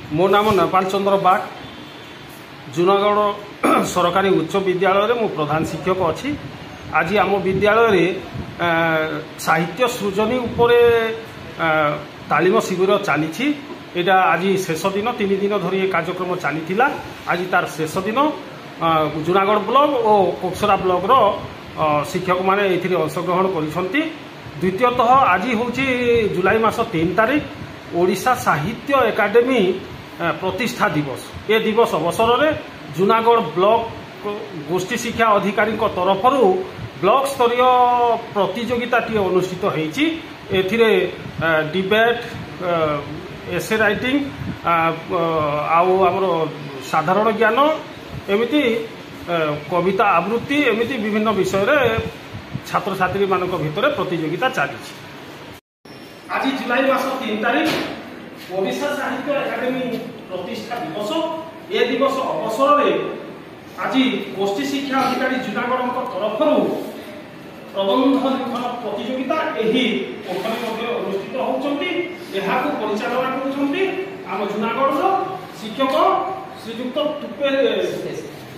मो नाम नेपाल चंद्र बाग जूनागढ़ सरकारी उच्च विद्यालय मु प्रधान शिक्षक अच्छी। आज आम विद्यालय साहित्य सृजनी उपरे तालीम शिविर चली। यहाँ आज शेष दिन 3 दिन धरी कार्यक्रम चली। आज तार शेष दिन जूनागढ़ ब्लॉक और कोकसरा ब्लॉक रो शिक्षक माने एथिरे अंशग्रहण करिसंती। द्वितीयतः आज हूँ जुलाई मास 3 तारीख ओडिशा साहित्य एकाडेमी प्रतिष्ठा दिवस। ए दिवस अवसर में जूनागढ़ ब्लॉक गोष्ठी शिक्षा अधिकारी तरफ ब्लॉक स्तरीय प्रतियोगिता अनुष्ठित होती। एथिरे डिबेट, एसे राइटिंग आमर साधारण ज्ञान एमती कविता आवृत्ति एमती विभिन्न विषय छात्र छात्री मान भितर प्रतियोगिता चली। आज जुलाई मास 3 तारीख ओडिशा साहित्य एकाडेमी प्रतिष्ठा दिवस। ए दिवस अवसर में आज गोष्ठी शिक्षा अधिकारी जूनागढ़ तरफ प्रबंध लिखन प्रतियोगिता यही पोखरी अनुष्ठित होती। परिचालना करम जूनागढ़ शिक्षक श्रीजुक्त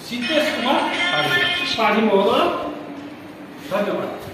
सीतेश कुमार पाढ़ी महोदय। धन्यवाद।